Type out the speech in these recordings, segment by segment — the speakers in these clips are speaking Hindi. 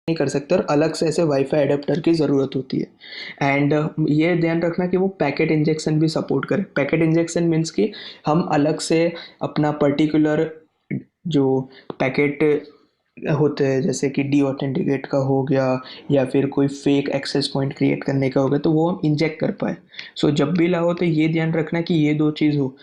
नहीं कर सकते और अलग से ऐसे वाईफाई एडेप्टर की ज़रूरत होती है। एंड ये ध्यान रखना कि वो पैकेट इंजेक्शन भी सपोर्ट करे। पैकेट इंजेक्शन मीन्स कि हम अलग से अपना पर्टिकुलर जो पैकेट होते हैं, जैसे कि डी ऑथेंटिकेट का हो गया या फिर कोई फेक एक्सेस पॉइंट क्रिएट करने का हो गया, तो वो हम इंजेक्ट कर पाए। सो जब भी लाओ तो ये ध्यान रखना कि ये दो चीज़ हो।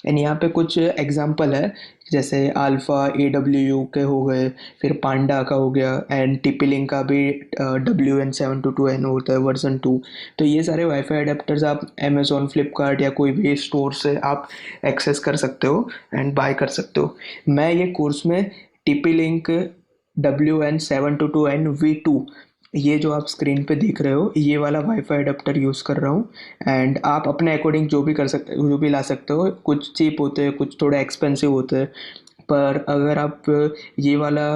एंड यहाँ पे कुछ एग्जांपल है, जैसे अल्फ़ा AWU के हो गए, फिर पांडा का हो गया, एंड टीपी-लिंक का भी WN722N होता है वर्जन 2। तो ये सारे वाईफाई अडेप्टर्स आप अमेज़ॉन, फ्लिपकार्ट या कोई भी स्टोर से आप एक्सेस कर सकते हो एंड बाय कर सकते हो। मैं ये कोर्स में TP-Link WN722N-V2, ये जो आप स्क्रीन पे देख रहे हो, ये वाला वाईफाई अडेप्टर यूज़ कर रहा हूँ। एंड आप अपने अकॉर्डिंग जो भी कर सकते, जो भी ला सकते हो। कुछ चीप होते हैं, कुछ थोड़ा एक्सपेंसिव होते हैं, पर अगर आप ये वाला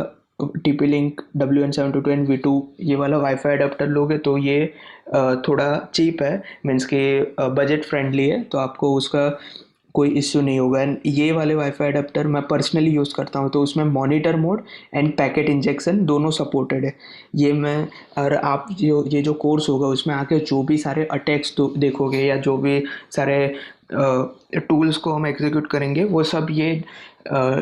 TP-Link WN722N-V2 ये वाला वाईफाई अडेप्टर लोगे तो ये थोड़ा चीप है, मीन्स कि बजट फ्रेंडली है, तो आपको उसका कोई इश्यू नहीं होगा। एंड ये वाले वाईफाई अडेप्टर मैं पर्सनली यूज़ करता हूँ, तो उसमें monitor mode end packet injection दोनों सपोर्टेड है। ये मैं, और आप जो ये जो कोर्स होगा उसमें आके जो भी सारे अटैक्स देखोगे या जो भी सारे टूल्स को हम एग्जीक्यूट करेंगे, वो सब ये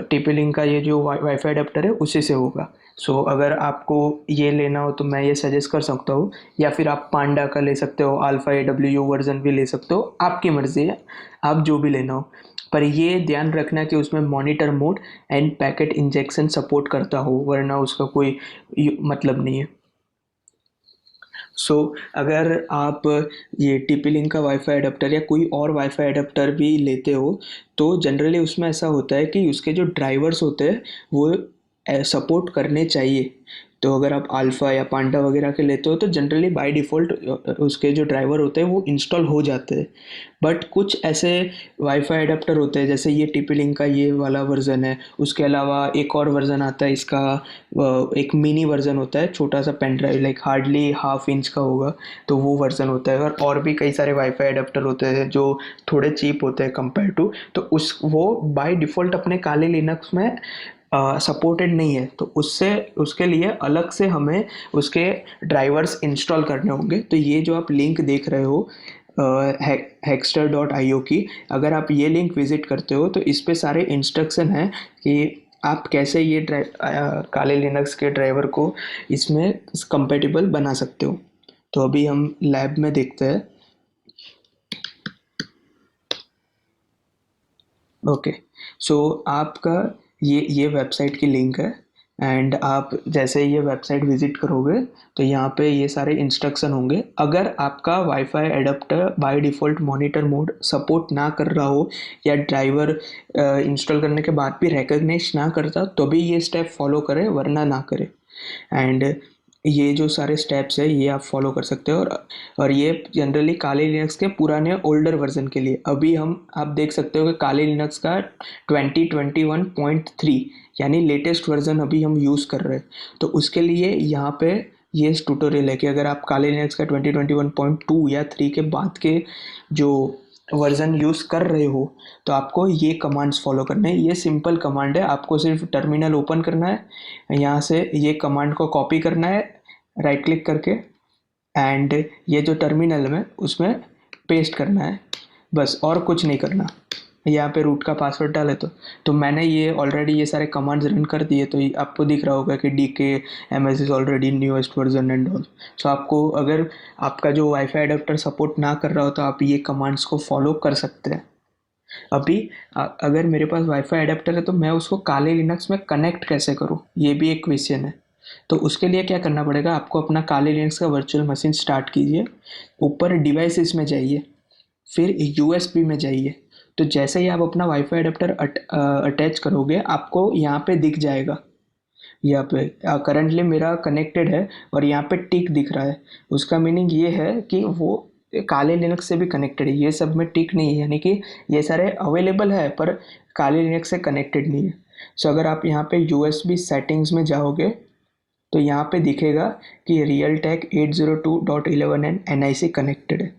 TP-Link का ये जो वाईफाई अडेप्टर है उसी से होगा। सो अगर आपको ये लेना हो तो मैं ये सजेस्ट कर सकता हूँ, या फिर आप पांडा का ले सकते हो, अल्फ़ा AWU वर्जन भी ले सकते हो, आपकी मर्ज़ी है, आप जो भी लेना हो। पर ये ध्यान रखना कि उसमें monitor mode end packet injection support करता हो, वरना उसका कोई मतलब नहीं है। सो अगर आप ये TP-Link का वाईफाई अडेप्टर या कोई और वाईफाई अडेप्टर भी लेते हो, तो जनरली उसमें ऐसा होता है कि उसके जो ड्राइवर्स होते हैं वो सपोर्ट करने चाहिए। तो अगर आप अल्फ़ा या पांडा वगैरह के लेते हो तो जनरली बाय डिफ़ॉल्ट उसके जो ड्राइवर होते हैं वो इंस्टॉल हो जाते हैं। बट कुछ ऐसे वाईफाई अडेप्टर होते हैं, जैसे ये TP-Link का ये वाला वर्ज़न है, उसके अलावा एक और वर्ज़न आता है इसका, एक मिनी वर्ज़न होता है, छोटा सा pen drive, like hardly half inch का होगा, तो वो वर्ज़न होता है। और भी कई सारे वाईफाई अडेप्टर होते हैं जो थोड़े चीप होते हैं कंपेयर टू, तो उस वो बाय डिफ़ॉल्ट अपने काले लिनक्स में सपोर्टेड नहीं है, तो उससे उसके लिए अलग से हमें उसके ड्राइवर्स इंस्टॉल करने होंगे। तो ये जो आप लिंक देख रहे हो hexter.io की, अगर आप ये लिंक विजिट करते हो तो इस पे सारे इंस्ट्रक्शन हैं कि आप कैसे ये काले लिनक्स के ड्राइवर को इसमें कंपेटिबल बना सकते हो। तो अभी हम लैब में देखते हैं। ओके, सो आपका ये वेबसाइट की लिंक है, एंड आप जैसे ये वेबसाइट विजिट करोगे तो यहाँ पे ये सारे इंस्ट्रक्शन होंगे। अगर आपका wifi adapter by default monitor mode support ना कर रहा हो या ड्राइवर इंस्टॉल करने के बाद भी रिकॉग्नाइज ना करता, तो भी ये स्टेप फॉलो करें, वरना ना करें। एंड ये जो सारे स्टेप्स है ये आप फॉलो कर सकते हो। और ये जनरली काले लिनक्स के पुराने ओल्डर वर्जन के लिए। अभी हम आप देख सकते हो कि काले लिनक्स का 2021.3 यानी लेटेस्ट वर्जन अभी हम यूज़ कर रहे हैं। तो उसके लिए यहाँ पे ये ट्यूटोरियल है कि अगर आप काले लिनक्स का 2021.2 या 3 के बाद के जो वर्जन यूज़ कर रहे हो, तो आपको ये कमांड्स फॉलो करने हैं। ये सिंपल कमांड है, आपको सिर्फ टर्मिनल ओपन करना है, यहाँ से ये कमांड को कॉपी करना है राइट क्लिक करके, एंड ये जो टर्मिनल में उसमें पेस्ट करना है, बस, और कुछ नहीं करना। यहाँ पे रूट का पासवर्ड डाले तो मैंने ये ऑलरेडी ये सारे कमांड्स रन कर दिए, तो आपको दिख रहा होगा कि DK MS is already newest version and all. So आपको अगर आपका जो वाईफाई अडेप्टर सपोर्ट ना कर रहा हो तो आप ये कमांड्स को फॉलो कर सकते हैं। अभी अगर मेरे पास वाईफाई अडेप्टर है तो मैं उसको काले लिनक्स में कनेक्ट कैसे करूँ, ये भी एक क्वेश्चन है। तो उसके लिए क्या करना पड़ेगा, आपको अपना काले लिनक्स का वर्चुअल मशीन स्टार्ट कीजिए, ऊपर डिवाइसेस में जाइए, फिर USB में जाइए। तो जैसे ही आप अपना वाईफाई अडेप्टर अटैच करोगे, आपको यहाँ पे दिख जाएगा, यहाँ पे करंटली मेरा कनेक्टेड है और यहाँ पे टिक दिख रहा है। उसका मीनिंग ये है कि वो काले लिनक्स से भी कनेक्टेड है। ये सब में टिक नहीं है, यानी कि ये सारे अवेलेबल है पर काले लिनक्स से कनेक्टेड नहीं है। सो अगर आप यहाँ पे USB सेटिंग्स में जाओगे तो यहाँ पे दिखेगा कि Realtek 802.11n NIC कनेक्टेड है।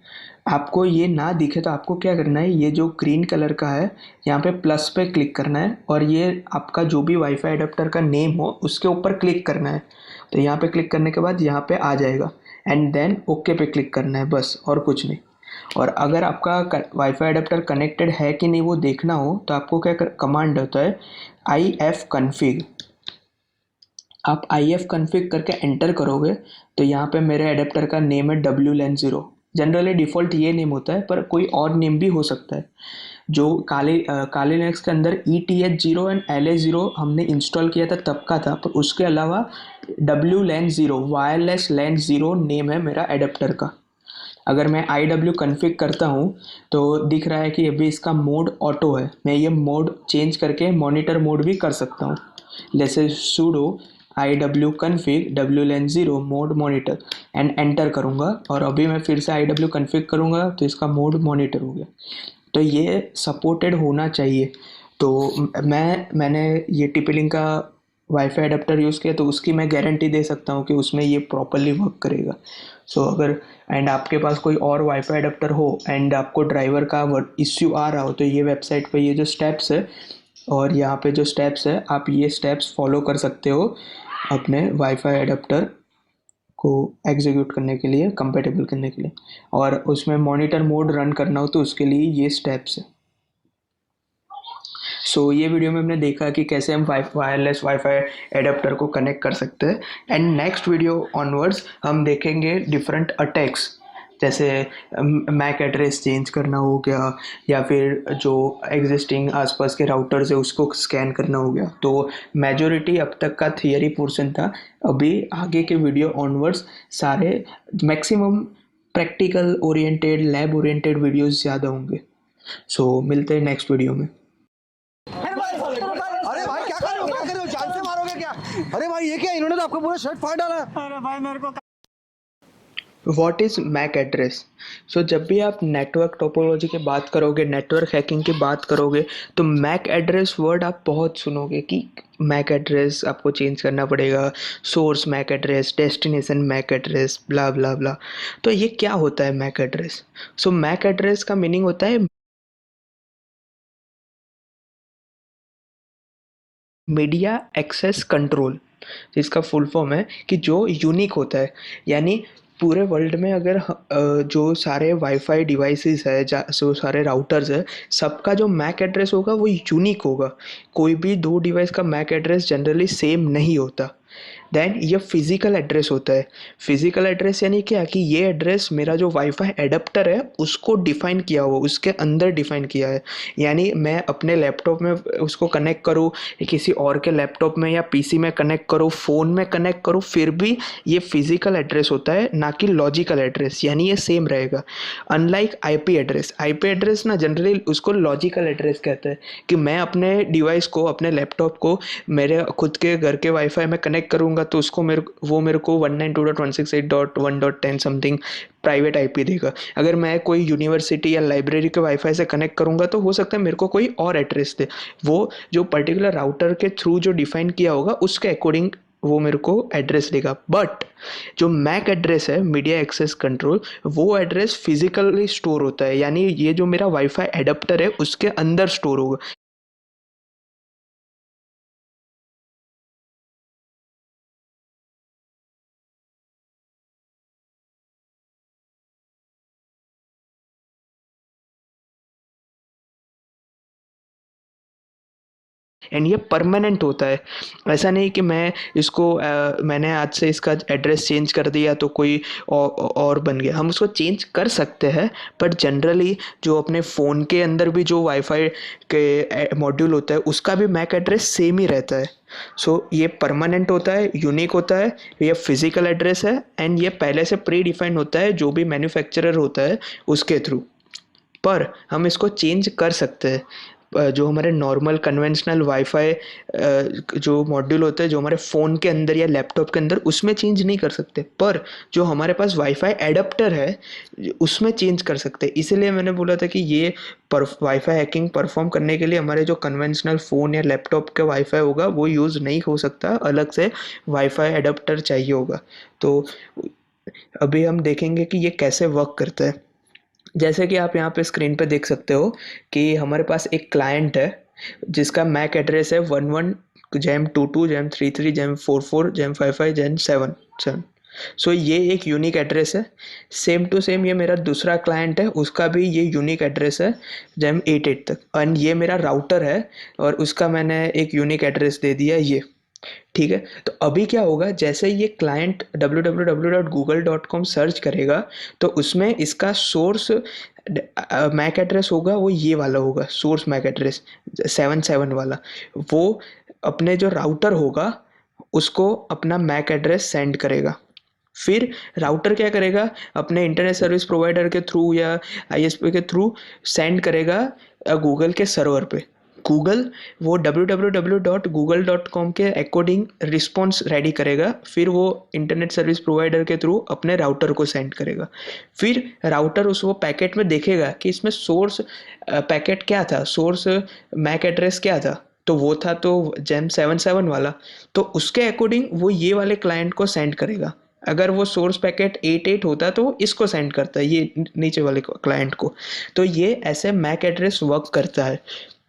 आपको ये ना दिखे तो आपको क्या करना है, ये जो ग्रीन कलर का है यहाँ पे प्लस पे क्लिक करना है, और ये आपका जो भी वाईफाई अडेप्टर का नेम हो उसके ऊपर क्लिक करना है। तो यहाँ पे क्लिक करने के बाद यहाँ पे आ जाएगा एंड देन ओके पे क्लिक करना है बस, और कुछ नहीं। और अगर आपका वाईफाई अडेप्टर कनेक्टेड है कि नहीं वो देखना हो तो आपको क्या कमांड होता है, IF config। आप IF config करके एंटर करोगे तो यहाँ पे मेरे अडेप्टर का नेम है WLAN 0। जनरली डिफ़ॉल्ट ये नेम होता है, पर कोई और नेम भी हो सकता है। जो काली लिनक्स के अंदर ETH0 एंड LA0 हमने इंस्टॉल किया था तब का था, पर उसके अलावा WLAN 0 वायरलेस लैन 0 नेम है मेरा एडेप्टर का। अगर मैं IW कन्फिग करता हूँ तो दिख रहा है कि अभी इसका मोड ऑटो है, मैं ये मोड चेंज करके मॉनिटर मोड भी कर सकता हूँ। जैसे sudo IW config WLAN 0 mode monitor and enter करूँगा, और अभी मैं फिर से IW कन्फिग करूँगा तो इसका मोड मॉनिटर हो गया। तो ये सपोर्टेड होना चाहिए। तो मैंने ये TP-Link का वाईफाई अडेप्टर यूज़ किया तो उसकी मैं गारंटी दे सकता हूँ कि उसमें ये प्रॉपरली वर्क करेगा। सो अगर एंड आपके पास कोई और वाईफाई अडेप्टर हो एंड आपको ड्राइवर का इश्यू आ रहा हो तो ये वेबसाइट पे ये जो स्टेप्स है और यहाँ पे जो स्टेप्स है आप ये स्टेप्स फॉलो कर सकते हो अपने वाईफाई अडेप्टर को एग्जीक्यूट करने के लिए, कंपेटेबल करने के लिए। और उसमें मॉनिटर मोड रन करना हो तो उसके लिए ये स्टेप्स है। ये वीडियो में हमने देखा कि कैसे हम वायरलेस वाईफाई एडेप्टर को कनेक्ट कर सकते हैं। एंड नेक्स्ट वीडियो ऑनवर्ड्स हम देखेंगे डिफरेंट अटैक्स, जैसे मैक एड्रेस चेंज करना हो गया, या फिर जो एग्जिस्टिंग आसपास के राउटर्स है उसको स्कैन करना हो गया। तो मेजॉरिटी अब तक का थियरी पोर्शन था, अभी आगे के वीडियो ऑनवर्ड्स सारे maximum practical oriented lab oriented videos ज़्यादा होंगे। मिलते हैं नेक्स्ट वीडियो में। अरे भाई क्या कर रहे हो, क्या कर रहे हो, जान से मारोगे क्या? अरे भाई ये क्या, इन्होंने तो आपका पूरा शर्ट फाड़ डाला। अरे भाई मेरे को व्हाट इज़ मैक एड्रेस? जब भी आप नेटवर्क टोपोलॉजी की बात करोगे, नेटवर्क हैकिंग की बात करोगे, तो मैक एड्रेस वर्ड आप बहुत सुनोगे कि मैक एड्रेस आपको चेंज करना पड़ेगा, source MAC address, destination MAC address, blah blah blah. तो ये क्या होता है मैक एड्रेस? मैक एड्रेस का मीनिंग होता है मीडिया एक्सेस कंट्रोल, जिसका फुल फॉर्म है कि जो यूनिक होता है। यानी पूरे वर्ल्ड में अगर जो सारे वाईफाई डिवाइसेस है, जो सारे राउटर्स है, सबका जो मैक एड्रेस होगा वो यूनिक होगा। कोई भी दो डिवाइस का मैक एड्रेस जनरली सेम नहीं होता। देन ये फिजिकल एड्रेस होता है। फिजिकल एड्रेस यानी क्या कि ये एड्रेस मेरा जो वाईफाई एडेप्टर है उसको डिफाइन किया हुआ, उसके अंदर डिफाइन किया है। यानी मैं अपने लैपटॉप में उसको कनेक्ट करूँ, किसी और के लैपटॉप में या पीसी में कनेक्ट करूँ, फ़ोन में कनेक्ट करूँ, फिर भी ये फिजिकल एड्रेस होता है, ना कि लॉजिकल एड्रेस। यानी ये सेम रहेगा। अनलाइक आईपी एड्रेस ना जनरली उसको लॉजिकल एड्रेस कहते हैं कि मैं अपने डिवाइस को, अपने लैपटॉप को मेरे खुद के घर के वाईफाई में कनेक्ट करूँगा तो उसको मेरे को 192.168.1.10 समथिंग प्राइवेट आईपी देगा। अगर मैं कोई यूनिवर्सिटी या लाइब्रेरी के वाईफाई से कनेक्ट करूँगा तो हो सकता है मेरे को कोई और एड्रेस दे। वो जो पर्टिकुलर राउटर के थ्रू जो डिफाइन किया होगा उसके अकॉर्डिंग वो मेरे को एड्रेस देगा। बट जो मैक एड्रेस है, मीडिया एक्सेस कंट्रोल, वो एड्रेस फिजिकली स्टोर होता है। यानी ये जो मेरा वाईफाई एडेप्टर है उसके अंदर स्टोर होगा। एंड ये परमानेंट होता है। ऐसा नहीं कि मैं इसको मैंने आज से इसका एड्रेस चेंज कर दिया तो कोई और बन गया। हम उसको चेंज कर सकते हैं, बट जनरली जो अपने फ़ोन के अंदर भी जो वाईफाई के मॉड्यूल होता है उसका भी मैक एड्रेस सेम ही रहता है। ये परमानेंट होता है, यूनिक होता है, ये फिजिकल एड्रेस है, एंड ये पहले से प्री डिफाइंड होता है जो भी मैन्युफैक्चरर होता है उसके थ्रू। पर हम इसको चेंज कर सकते हैं। जो हमारे नॉर्मल कन्वेंशनल वाईफाई जो मॉड्यूल होते हैं जो हमारे फ़ोन के अंदर या लैपटॉप के अंदर, उसमें चेंज नहीं कर सकते, पर जो हमारे पास वाईफाई एडेप्टर है उसमें चेंज कर सकते हैं। इसीलिए मैंने बोला था कि ये वाईफाई हैकिंग परफॉर्म करने के लिए हमारे जो कन्वेंशनल फ़ोन या लैपटॉप के वाईफाई होगा वो यूज़ नहीं हो सकता, अलग से वाईफाई एडेप्टर चाहिए होगा। तो अभी हम देखेंगे कि ये कैसे वर्क करता है। जैसे कि आप यहाँ पे स्क्रीन पे देख सकते हो कि हमारे पास एक क्लाइंट है जिसका मैक एड्रेस है 11 jam 22 jam 33 jam 44 jam 55 jam 7 सो ये एक यूनिक एड्रेस है। सेम टू सेम ये मेरा दूसरा क्लाइंट है, उसका भी ये यूनिक एड्रेस है जैम 88 तक, एंड ये मेरा राउटर है और उसका मैंने एक यूनिक एड्रेस दे दिया ये। ठीक है, तो अभी क्या होगा, जैसे ये क्लाइंट www.google.com सर्च करेगा तो उसमें इसका सोर्स मैक एड्रेस होगा, वो ये वाला होगा, सोर्स मैक एड्रेस 77 वाला। वो अपने जो राउटर होगा उसको अपना मैक एड्रेस सेंड करेगा। फिर राउटर क्या करेगा, अपने इंटरनेट सर्विस प्रोवाइडर के थ्रू या आईएसपी के थ्रू सेंड करेगा गूगल के सर्वर पे। गूगल वो www.google.com के अकॉर्डिंग रिस्पॉन्स रेडी करेगा, फिर वो इंटरनेट सर्विस प्रोवाइडर के थ्रू अपने राउटर को सेंड करेगा। फिर राउटर उस वो पैकेट में देखेगा कि इसमें सोर्स पैकेट क्या था, सोर्स मैक एड्रेस क्या था, तो वो था तो जेम 77 वाला, तो उसके अकॉर्डिंग वो ये वाले क्लाइंट को सेंड करेगा। अगर वो सोर्स पैकेट 88 होता तो इसको सेंड करता है, ये नीचे वाले क्लाइंट को। तो ये ऐसे मैक एड्रेस वर्क करता है।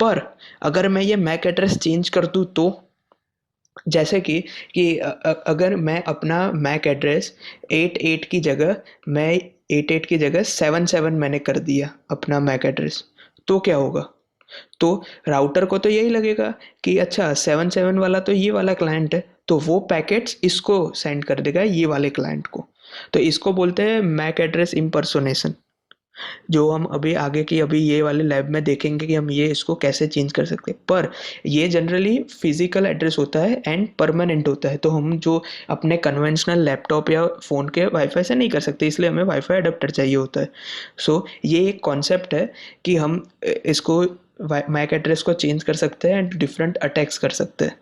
पर अगर मैं ये मैक एड्रेस चेंज कर दूँ तो, जैसे अगर मैं अपना मैक एड्रेस 88 की जगह मैं 88 की जगह 77 मैंने कर दिया अपना मैक एड्रेस, तो क्या होगा? तो राउटर को तो यही लगेगा कि अच्छा 77 वाला तो ये वाला क्लाइंट है, तो वो पैकेट्स इसको सेंड कर देगा ये वाले क्लाइंट को। तो इसको बोलते हैं मैक एड्रेस इम्पर्सोनेशन, जो हम अभी आगे की अभी ये वाले लैब में देखेंगे कि हम ये इसको कैसे चेंज कर सकते हैं। पर ये जनरली फिजिकल एड्रेस होता है एंड परमानेंट होता है, तो हम जो अपने कन्वेंशनल लैपटॉप या फ़ोन के वाईफाई से नहीं कर सकते, इसलिए हमें वाईफाई अडेप्टर चाहिए होता है। सो ये एक कॉन्सेप्ट है कि हम इसको मैक एड्रेस को चेंज कर सकते हैं एंड डिफरेंट अटैक्स कर सकते हैं।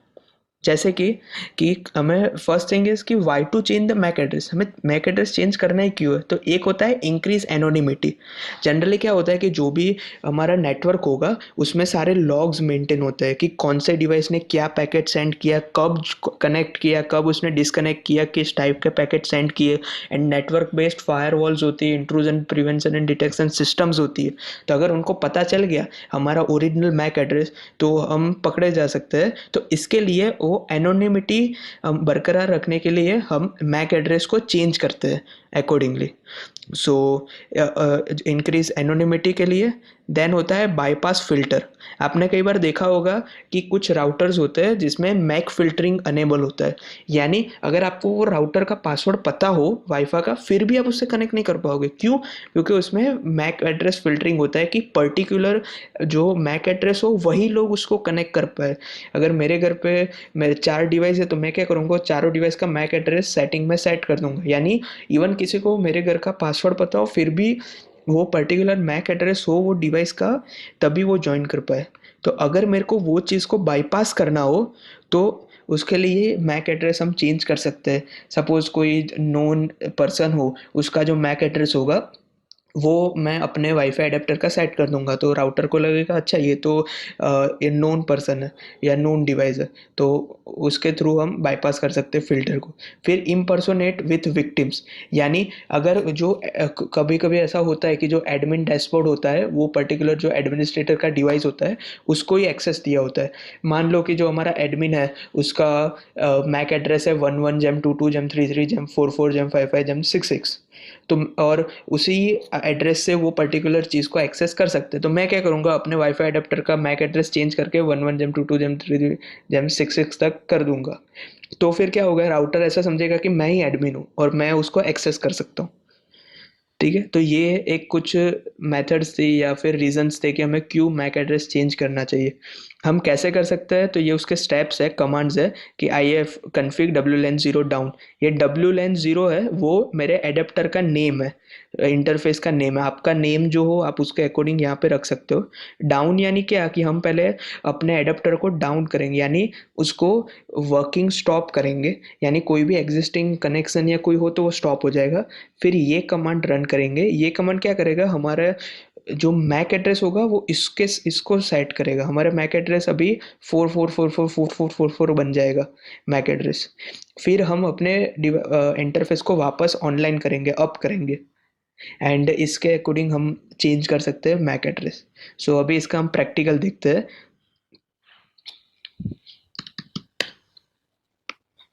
जैसे कि हमें फर्स्ट थिंग इज कि why to change the mac address, हमें मैक एड्रेस चेंज करना ही क्यों है? तो एक होता है इंक्रीज एनोनिमिटी। जनरली क्या होता है कि जो भी हमारा नेटवर्क होगा उसमें सारे लॉग्स मेंटेन होते हैं कि कौन से डिवाइस ने क्या पैकेट सेंड किया, कब कनेक्ट किया, कब उसने डिसकनेक्ट किया, किस टाइप के पैकेट सेंड किए। एंड नेटवर्क बेस्ड फायरवॉल्स होती है, intrusion prevention and detection systems होती है। तो अगर उनको पता चल गया हमारा ओरिजिनल मैक एड्रेस तो हम पकड़े जा सकते हैं। तो इसके लिए वो एनोनिमिटी बरकरार रखने के लिए हम मैक एड्रेस को चेंज करते हैं अकॉर्डिंगली। सो इंक्रीज एनोनिमिटी के लिए देन होता है बाईपास फिल्टर। आपने कई बार देखा होगा कि कुछ राउटर्स होते हैं जिसमें मैक फिल्टरिंग अनेबल होता है, यानी अगर आपको वो राउटर का पासवर्ड पता हो वाईफाई का फिर भी आप उससे कनेक्ट नहीं कर पाओगे। क्यों? क्योंकि उसमें मैक एड्रेस फिल्टरिंग होता है कि पर्टिकुलर जो मैक एड्रेस हो वही लोग उसको कनेक्ट कर पाए। अगर मेरे घर पे मेरे 4 डिवाइस है तो मैं क्या करूँगा, चारों डिवाइस का मैक एड्रेस सेटिंग में सेट कर दूंगा, यानी इवन किसी को मेरे घर का पासवर्ड पता हो फिर भी वो पर्टिकुलर मैक एड्रेस हो वो डिवाइस का, तभी वो ज्वाइन कर पाए। तो अगर मेरे को वो चीज़ को बाईपास करना हो तो उसके लिए मैक एड्रेस हम चेंज कर सकते हैं। सपोज़ कोई नोन पर्सन हो, उसका जो मैक एड्रेस होगा वो मैं अपने वाईफाई अडेप्टर का सेट कर दूंगा, तो राउटर को लगेगा अच्छा ये तो ये नोन पर्सन है या नोन डिवाइस है, तो उसके थ्रू हम बाईपास कर सकते हैं फिल्टर को। फिर इम्पर्सोनेट विथ विक्टिम्स, यानी अगर जो कभी कभी ऐसा होता है कि जो एडमिन डैशबोर्ड होता है वो पर्टिकुलर जो एडमिनिस्ट्रेटर का डिवाइस होता है उसको ही एक्सेस दिया होता है। मान लो कि जो हमारा एडमिन है उसका मैक एड्रेस है 11 जेम 22 जेम 33 जेम 44 जेम 55 जेम 66, तो और उसी एड्रेस से वो पर्टिकुलर चीज़ को एक्सेस कर सकते हैं। तो मैं क्या करूँगा, अपने वाईफाई अडेप्टर का मैक एड्रेस चेंज करके 11 जेम 22 जेम 33 जेम 66 तक कर दूंगा। तो फिर क्या होगा, राउटर ऐसा समझेगा कि मैं ही एडमिन हूँ और मैं उसको एक्सेस कर सकता हूँ। ठीक है, तो ये एक कुछ मेथड्स थे या फिर रीजंस थे कि हमें क्यों मैक एड्रेस चेंज करना चाहिए। हम कैसे कर सकते हैं, तो ये उसके स्टेप्स है, कमांड्स है कि I F config wlen0 down. ये wlen0 है वो मेरे एडेप्टर का नेम है, इंटरफेस का नेम है। आपका नेम जो हो आप उसके अकॉर्डिंग यहाँ पे रख सकते हो। डाउन यानी क्या कि हम पहले अपने एडेप्टर को डाउन करेंगे, यानी उसको वर्किंग स्टॉप करेंगे, यानी कोई भी एग्जिस्टिंग कनेक्शन या कोई हो तो वो स्टॉप हो जाएगा। फिर ये कमांड रन करेंगे। ये कमांड क्या करेगा, हमारा जो मैक एड्रेस होगा वो इसको सेट करेगा। हमारा मैक एड्रेस अभी 44444444 बन जाएगा मैक एड्रेस। फिर हम अपने इंटरफेस को वापस ऑनलाइन करेंगे, अप करेंगे, एंड इसके अकॉर्डिंग हम चेंज कर सकते हैं मैक एड्रेस। सो अभी इसका हम प्रैक्टिकल देखते हैं।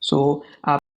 सो आप